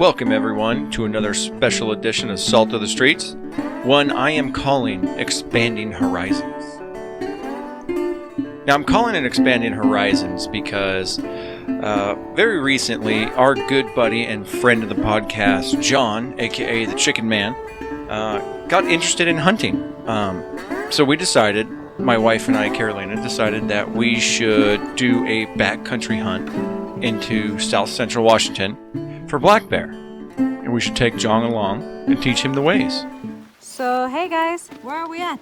Welcome everyone to another special edition of Salt of the Streets. One I am calling Expanding Horizons. Now I'm calling it Expanding Horizons because very recently our good buddy and friend of the podcast, John, aka the Chicken Man, got interested in hunting. So we decided, my wife and I, Carolina, decided that we should do a backcountry hunt into south central Washington for black bear. And we should take John along and teach him the ways. So, hey guys, where are we at?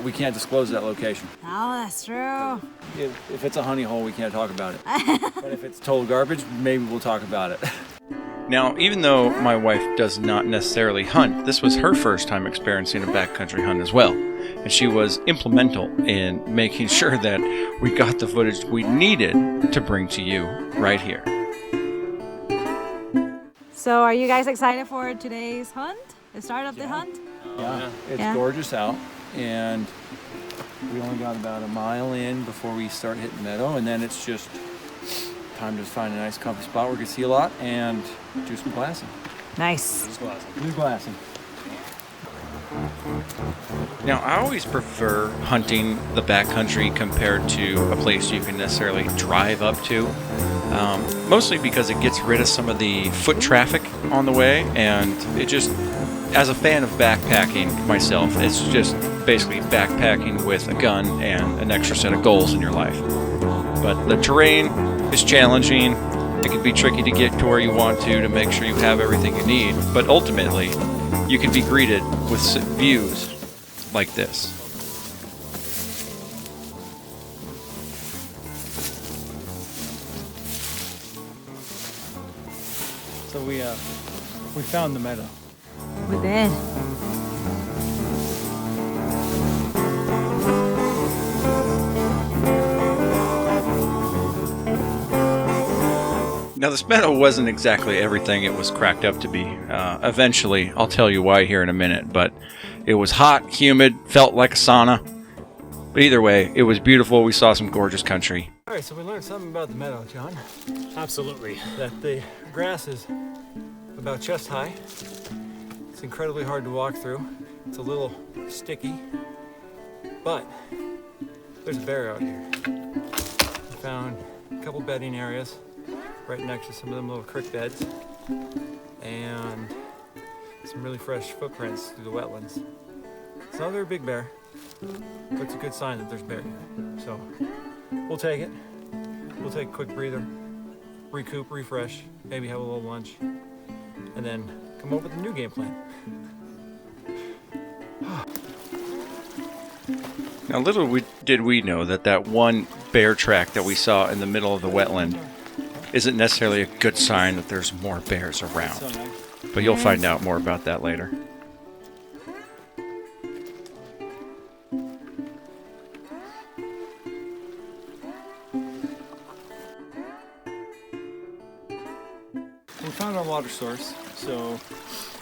We can't disclose that location. Oh, that's true. If it's a honey hole, we can't talk about it. But if it's total garbage, maybe we'll talk about it. Now, even though my wife does not necessarily hunt, this was her first time experiencing a backcountry hunt as well. And she was implemental in making sure that we got the footage we needed to bring to you right here. So, are you guys excited for today's hunt? The start of the hunt? Yeah, it's gorgeous out, and we only got about a mile in before we start hitting meadow, and then it's just time to find a nice comfy spot where we can see a lot and do some glassing. Nice. Do glassing. Now, I always prefer hunting the backcountry compared to a place you can necessarily drive up to. Mostly because it gets rid of some of the foot traffic on the way, and it just, as a fan of backpacking myself, it's just basically backpacking with a gun and an extra set of goals in your life. But the terrain is challenging. It can be tricky to get to where you want to make sure you have everything you need, but ultimately you can be greeted with views like this. So we found the meadow. We did. Now, this meadow wasn't exactly everything it was cracked up to be. Eventually, I'll tell you why here in a minute, but it was hot, humid, felt like a sauna. But either way, it was beautiful. We saw some gorgeous country. All right, so we learned something about the meadow, John. Absolutely. That the grass is about chest high. It's incredibly hard to walk through. It's a little sticky, but there's a bear out here. We found a couple bedding areas right next to some of them little creek beds, and some really fresh footprints through the wetlands. It's not a very big bear, but it's a good sign that there's bear here. So we'll take it. We'll take a quick breather, recoup, refresh, maybe have a little lunch, and then come up with a new game plan. Now, little did we know that one bear track that we saw in the middle of the wetland isn't necessarily a good sign that there's more bears around. But you'll find out more about that later. We found our water source,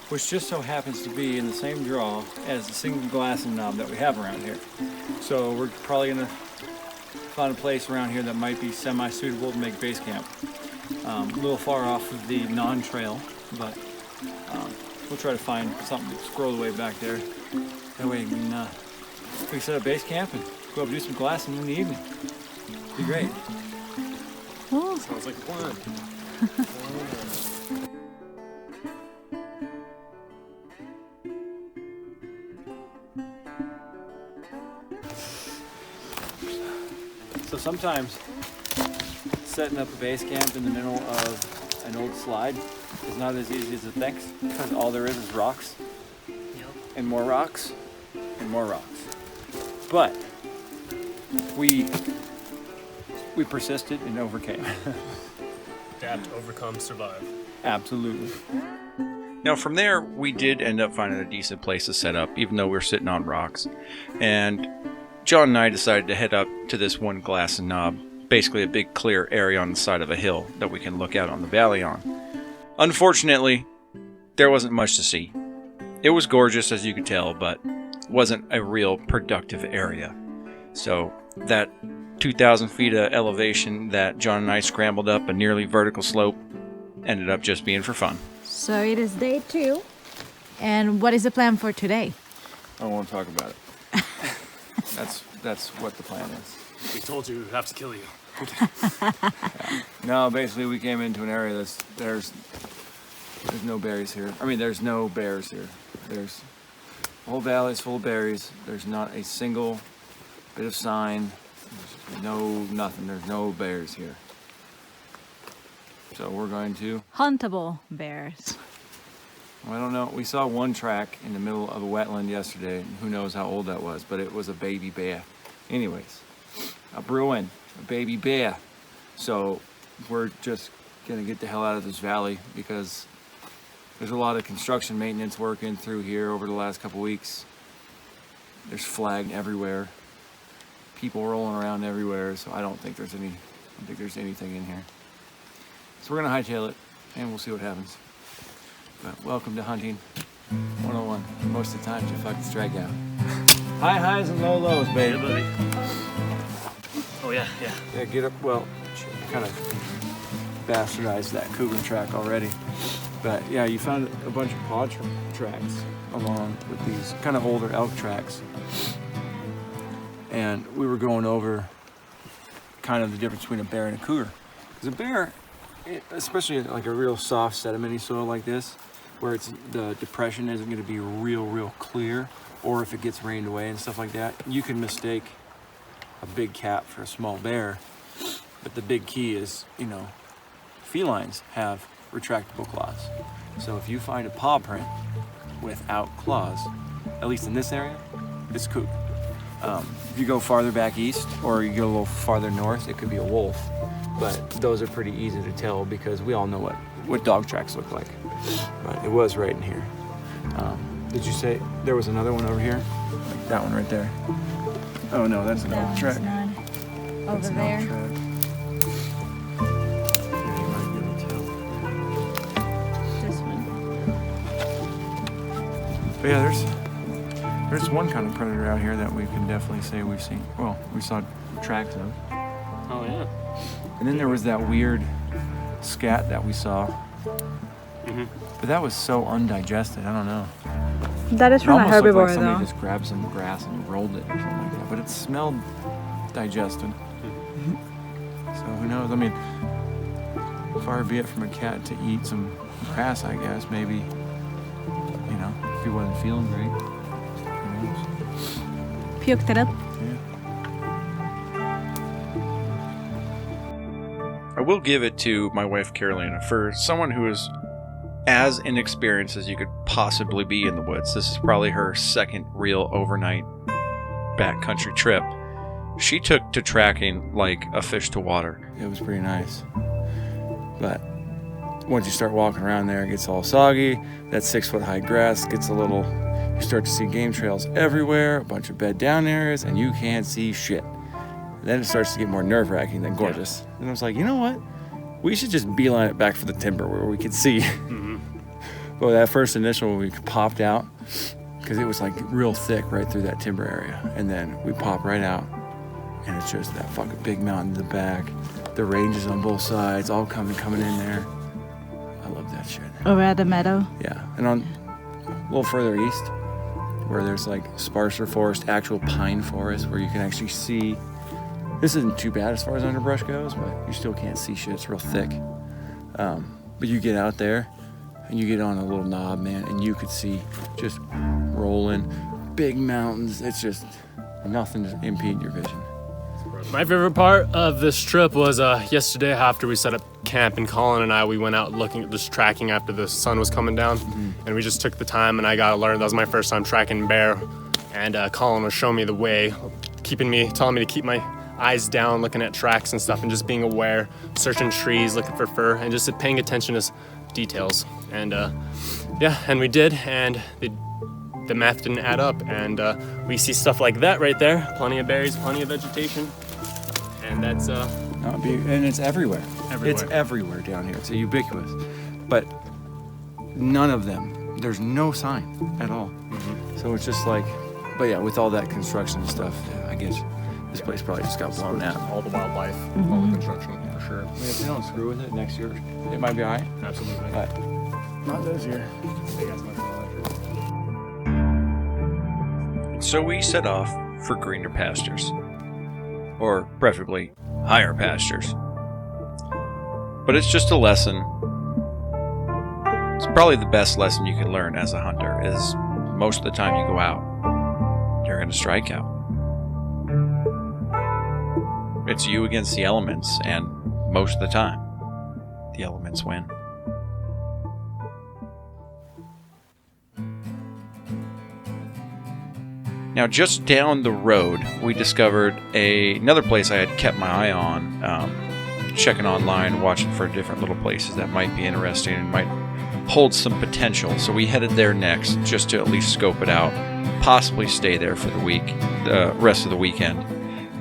which just so happens to be in the same draw as the single glassing knob that we have around here. So we're probably going to find a place around here that might be semi-suitable to make base camp. A little far off of the non-trail, but we'll try to find something squirreled away back there. That way we can set up base camp and go up and do some glassing in the evening. It'd be great. Cool. Sounds like a plan. So sometimes setting up a base camp in the middle of an old slide is not as easy as it thinks, because all there is rocks, and more rocks, and more rocks. But we persisted and overcame. Adapt, overcome, survive. Absolutely. Now from there, we did end up finding a decent place to set up, even though we were sitting on rocks. And John and I decided to head up to this one glass and knob, basically a big clear area on the side of a hill that we can look out on the valley on. Unfortunately, there wasn't much to see. It was gorgeous, as you could tell, but wasn't a real productive area. So that 2,000 feet of elevation that John and I scrambled up a nearly vertical slope ended up just being for fun. So it is day 2. And what is the plan for today? I don't want to talk about it. That's what the plan is. We told you we'd have to kill you. No, basically we came into an area there's no berries here. I mean, there's no bears here. The whole valley is full of berries. There's not a single bit of sign. There's nothing. There's no bears here. So we're going to... Huntable bears. I don't know. We saw one track in the middle of a wetland yesterday. And who knows how old that was, but it was a baby bear. Anyways, a Bruin, a baby bear. So we're just gonna get the hell out of this valley because there's a lot of construction maintenance work in through here over the last couple weeks. There's flag everywhere. People rolling around everywhere. So I don't think there's anything in here. So we're gonna hightail it and we'll see what happens. But welcome to hunting 101. Most of the time you fucking strike out. High highs and low lows, baby. Yeah, buddy. Oh yeah. Yeah, get up. Well, kind of bastardized that cougar track already. But yeah, you found a bunch of paw tracks along with these kind of older elk tracks. And we were going over kind of the difference between a bear and a cougar. Because a bear, especially like a real soft sedimenty soil like this, where the depression isn't going to be real clear, or if it gets rained away and stuff like that, you can mistake a big cat for a small bear. But the big key is, felines have retractable claws. So if you find a paw print without claws, at least in this area, it's cougar. If you go farther back east or you go a little farther north, it could be a wolf. But those are pretty easy to tell because we all know what dog tracks look like. But it was right in here. Did you say there was another one over here? Like that one right there. Oh no, that's an elk track. Over That's an there. elk track. Yeah, you might be able to tell. This one. But yeah, there's one kind of predator out here that we can definitely say we've seen. Well, we saw tracks of. Oh yeah. And then there was that weird scat that we saw. Mm-hmm. But that was so undigested. I don't know. That is It from a almost looked herbivore like somebody though. just grabbed some grass and rolled it or something like that. But it smelled digested. So who knows? I mean, far be it from a cat to eat some grass, I guess. Maybe, if he wasn't feeling great. Who knows? Puked it up. Yeah. I will give it to my wife Carolina for someone who is as inexperienced as you could possibly be in the woods. This is probably her second real overnight backcountry trip. She took to tracking like a fish to water. It was pretty nice. But once you start walking around there, it gets all soggy. That 6-foot high grass gets a little, you start to see game trails everywhere, a bunch of bed down areas, and you can't see shit. Then it starts to get more nerve-wracking than gorgeous. Yeah. And I was like, you know what? We should just beeline it back for the timber where we could see. Mm-hmm. But that first initial, we popped out because it was like real thick right through that timber area. And then we pop right out and it's just that fucking big mountain in the back. The ranges on both sides, all coming in there. I love that shit. Over at the meadow. Yeah, and on a little further east, where there's like sparser forest, actual pine forest, where you can actually see. This isn't too bad as far as underbrush goes, but you still can't see shit. It's real thick. But you get out there, and you get on a little knob, man, and you could see just rolling big mountains. It's just nothing to impede your vision. My favorite part of this trip was yesterday after we set up camp, and Colin and I, we went out looking at this tracking after the sun was coming down. Mm-hmm. And we just took the time, and I got to learn. That was my first time tracking bear. And Colin was showing me the way, telling me to keep my eyes down, looking at tracks and stuff, and just being aware, searching trees, looking for fur, and just paying attention to details. And and we did, and the math didn't add up. And we see stuff like that right there, plenty of berries, plenty of vegetation. And that's and it's everywhere. It's everywhere down here. It's ubiquitous. But none of them, there's no sign at all. Mm-hmm. So it's just like, but yeah, with all that construction and stuff, I guess this place probably just got blown out. All the wildlife, all the construction, for sure. I mean, if they don't screw with it next year, it might be all right. Absolutely. But Not those here. And so we set off for greener pastures, or preferably higher pastures. But it's just a lesson. It's probably the best lesson you can learn as a hunter is most of the time you go out, you're going to strike out. It's you against the elements, and most of the time, the elements win. Now, just down the road, we discovered another place I had kept my eye on, checking online, watching for different little places that might be interesting and might hold some potential. So we headed there next, just to at least scope it out, possibly stay there for the rest of the weekend,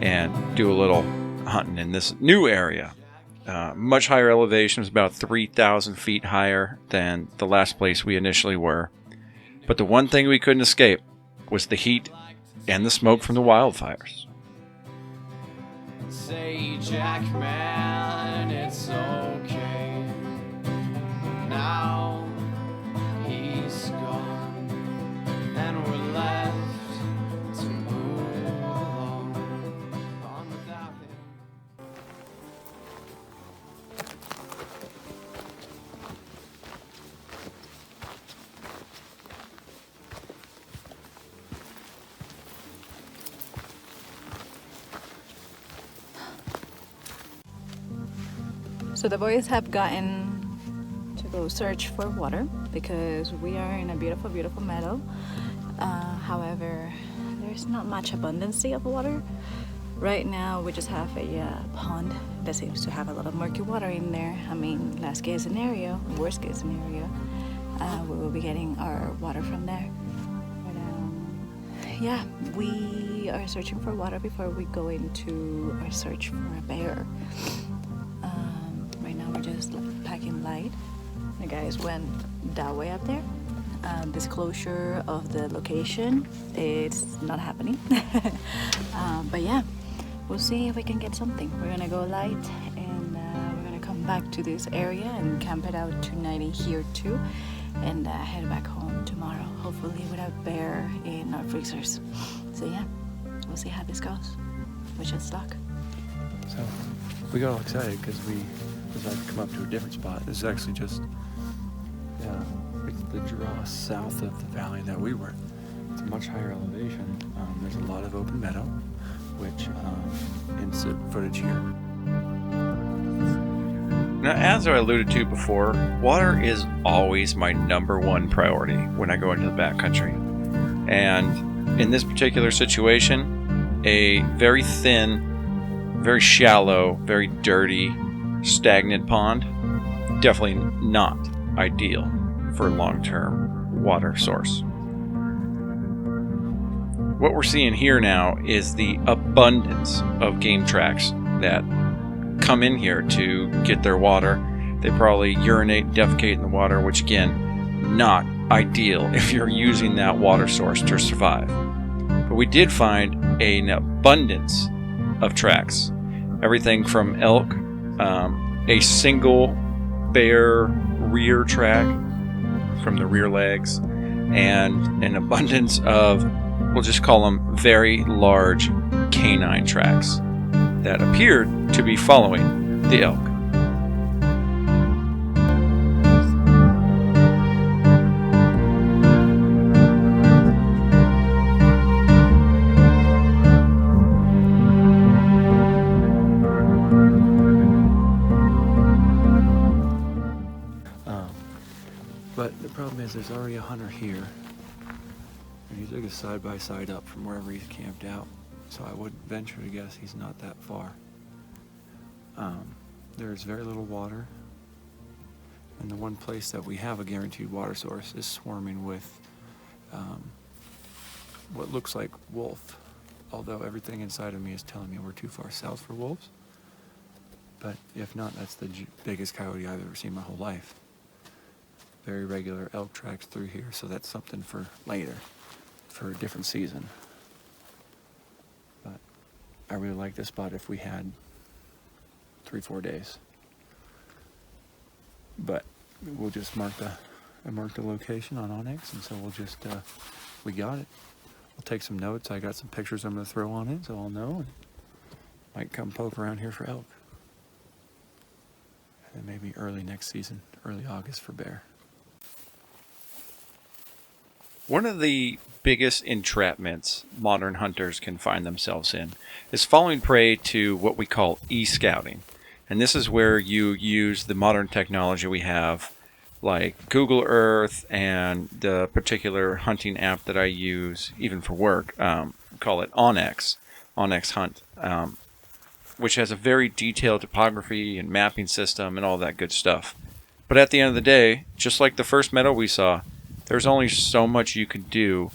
and do a little hunting in this new area. Much higher elevation, it was about 3,000 feet higher than the last place we initially were. But the one thing we couldn't escape was the heat and the smoke from the wildfires. Say, Jack, man, it's okay. Now he's gone, and we're left to move along on without him. So the boys have gotten to go search for water because we are in a beautiful, beautiful meadow. However, there's not much abundance of water. Right now, we just have a pond that seems to have a lot of murky water in there. I mean, last case scenario, worst case scenario, we will be getting our water from there. But yeah, we are searching for water before we go into our search for a bear. Right now we're just packing light. The guys went that way up there. Disclosure of the location, it's not happening. But yeah, we'll see if we can get something. We're gonna go light and we're gonna come back to this area and camp it out tonight here too, and head back home tomorrow, hopefully without bear in our freezers. So yeah, we'll see how this goes. Wish us luck. So we got all excited because we decided to come up to a different spot. This is actually just it's the draw south of the valley that we were. It's a much higher elevation. There's a lot of open meadow, which insert footage here. Now, as I alluded to before, water is always my #1 priority when I go into the backcountry. And in this particular situation, a very thin, very shallow, very dirty, stagnant pond, definitely not ideal for a long-term water source. What we're seeing here now is the abundance of game tracks that come in here to get their water. They probably urinate, defecate in the water, which again, not ideal if you're using that water source to survive. But we did find an abundance of tracks. Everything from elk, a single bare rear track from the rear legs, and an abundance of, we'll just call them very large canine tracks that appeared to be following the elk. But the problem is there's already a hunter here, and he took a side-by-side up from wherever he's camped out, so I would venture to guess he's not that far. There's very little water, and the one place that we have a guaranteed water source is swarming with what looks like wolf, although everything inside of me is telling me we're too far south for wolves. But if not, that's the biggest coyote I've ever seen in my whole life. Very regular elk tracks through here, so that's something for later, for a different season. But I really like this spot if we had 3-4 days. But we'll just mark the I marked the location on Onyx, and so we'll just, we got it. We'll take some notes. I got some pictures I'm going to throw on it, so I'll know. And might come poke around here for elk. And then maybe early next season, early August for bear. One of the biggest entrapments modern hunters can find themselves in is falling prey to what we call e-scouting. And this is where you use the modern technology we have, like Google Earth and the particular hunting app that I use, even for work, call it Onyx Hunt, which has a very detailed topography and mapping system and all that good stuff. But at the end of the day, just like the first meadow we saw, there's only so much you can do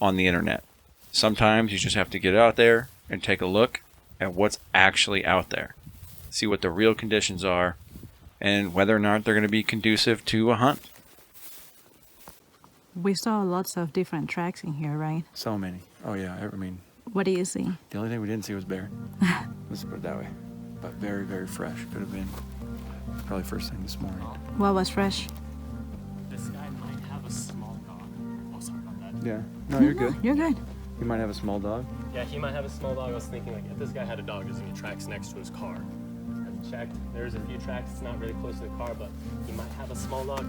on the internet. Sometimes you just have to get out there and take a look at what's actually out there. See what the real conditions are and whether or not they're going to be conducive to a hunt. We saw lots of different tracks in here, right? So many. Oh, yeah. I mean, What do you see? the only thing we didn't see was bear. Let's put it that way. But very, very fresh. Could have been probably first thing this morning. What was fresh? This guy might have a small dog. Oh, sorry about that. Yeah. No, you're good. You're good. You might have a small dog. Yeah, he might have a small dog. I was thinking, like, if this guy had a dog, there's any tracks next to his car. I've checked. There's a few tracks. It's not really close to the car, but he might have a small dog.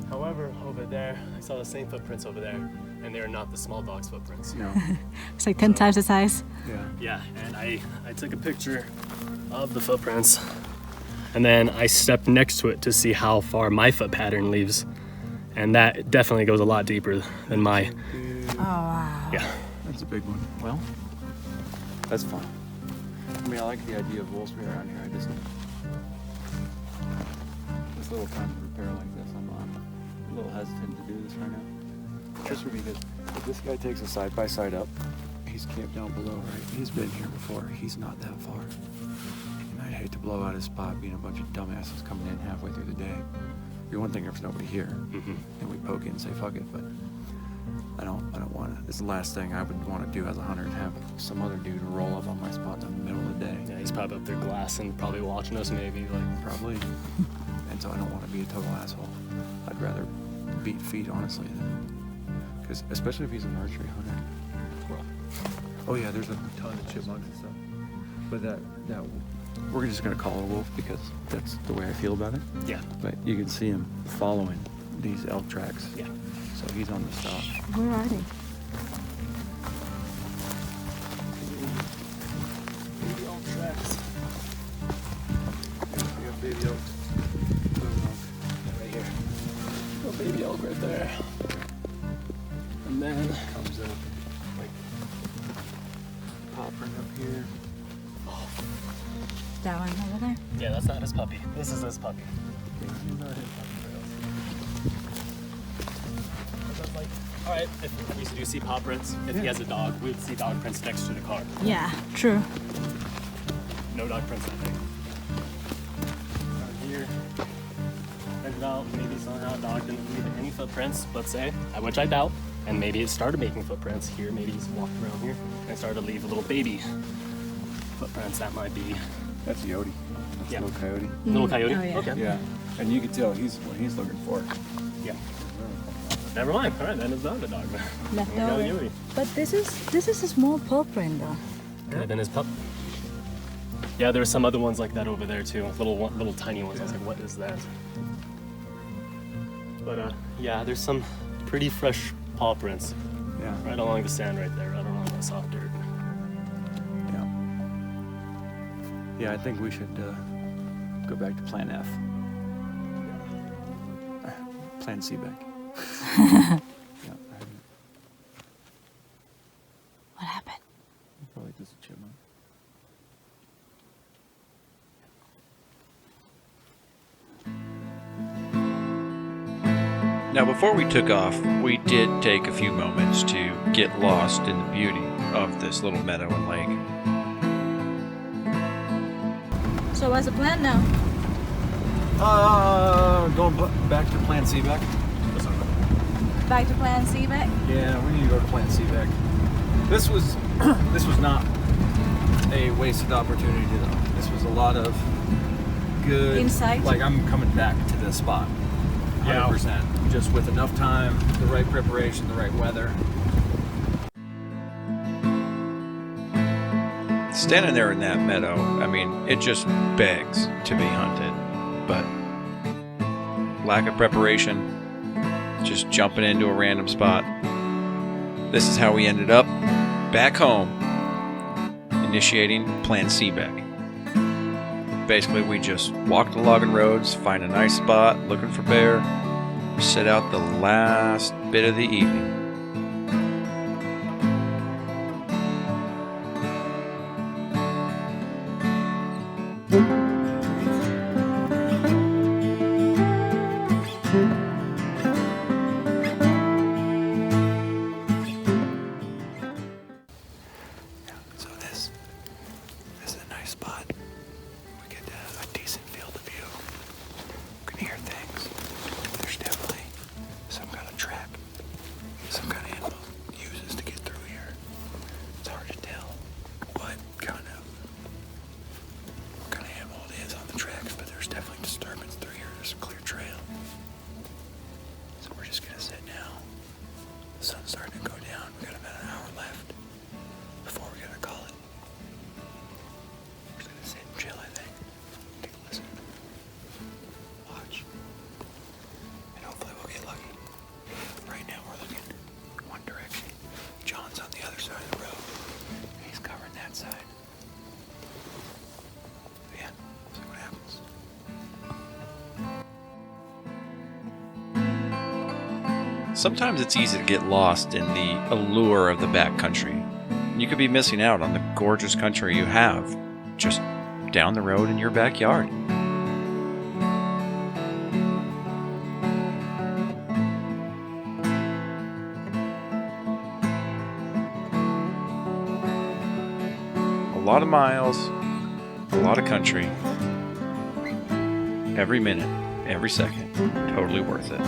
However, over there, I saw the same footprints over there, and they are not the small dog's footprints. No. It's like 10 times the size. Yeah. Yeah, and I took a picture of the footprints, and then I stepped next to it to see how far my foot pattern leaves, and that definitely goes a lot deeper than my. Oh, wow. Yeah. That's a big one. Well, that's fine. I mean, I like the idea of wolves being around here. I just this little kind of repair like this, I'm a little hesitant to do this right now. Just because if this guy takes a side by side up, he's camped down below, right? He's been here before. He's not that far. And I'd hate to blow out his spot, being a bunch of dumbasses coming in halfway through the day. It'd be one thing if there's nobody here, and we poke in and say fuck it, but. I don't want to. It's the last thing I would want to do as a hunter, and have some other dude roll up on my spot in the middle of the day. Yeah, he's probably up there glassing, probably watching us maybe. Like, Probably. And so I don't want to be a total asshole. I'd rather beat feet, honestly, because especially if he's an archery hunter. Oh yeah, there's a ton of chipmunks and stuff. But that we're just gonna call it a wolf because that's the way I feel about it. yeah, But you can see him following these elk tracks. yeah. So he's on the stop. Where are they? Baby elk tracks. We got baby elk. Right here. Little baby elk right there. And then Comes up. like Pop right up here. That one over there? yeah, that's not his puppy. This is his puppy. Like, all right, if we used to do see paw prints, if he has a dog, we would see dog prints next to the car. Yeah, true. No dog prints, I think. Down here, checked out, maybe somehow dog didn't leave any footprints, let's say, which I doubt. And maybe it started making footprints here. Maybe he's walked around here and started to leave a little baby footprints. That might be That's Yodi. That's Yeah. a little coyote. little coyote. Oh, yeah. Okay. Yeah. And you can tell he's what he's looking for. Yeah. Never mind. All right, then it's not the dog. Left We got a over. Yui. But this is a small paw print though. Could have been his pup. Yeah, there were some other ones like that over there too. Little tiny ones. I was like, what is that? But yeah, there's some pretty fresh paw prints Yeah. right along the sand right there, right along the soft dirt. Yeah. Yeah, I think we should go back to Plan F. Plan C back. Yeah. What happened? Probably just a chipmunk. Now, before we took off, we did take a few moments to get lost in the beauty of this little meadow and lake. So what's the plan now? Going back to Plan C back. Back to plan C back? Yeah, we need to go to Plan C back. This was not a wasted opportunity though. This was a lot of good Insight? Like I'm coming back to this spot. Yeah. 100%. Just with enough time, the right preparation, the right weather. Standing there in that meadow, I mean, it just begs to be hunted. But lack of preparation, just jumping into a random spot. This is how we ended up back home, initiating Plan Seebeck. Basically, we just walk the logging roads, find a nice spot, looking for bear, sit out the last bit of the evening. So this is a nice spot. We get a decent field of view. We can hear things. There's definitely some kind of track, some kind of animal uses to get through here. It's hard to tell what kind of animal it is on the tracks, but there's definitely disturbance through here. There's a clear trail. So we're just gonna sit now. The sun's starting to go down. We got about an hour left before we gotta call it. We're just gonna sit and chill, I think. Take a listen. Watch. And hopefully we'll get lucky. Right now we're looking one direction. John's on the other side of the road. He's covering that side. But yeah, see what happens. Sometimes it's easy to get lost in the allure of the backcountry. You could be missing out on the gorgeous country you have just down the road in your backyard. A lot of miles, a lot of country. Every minute, every second, totally worth it.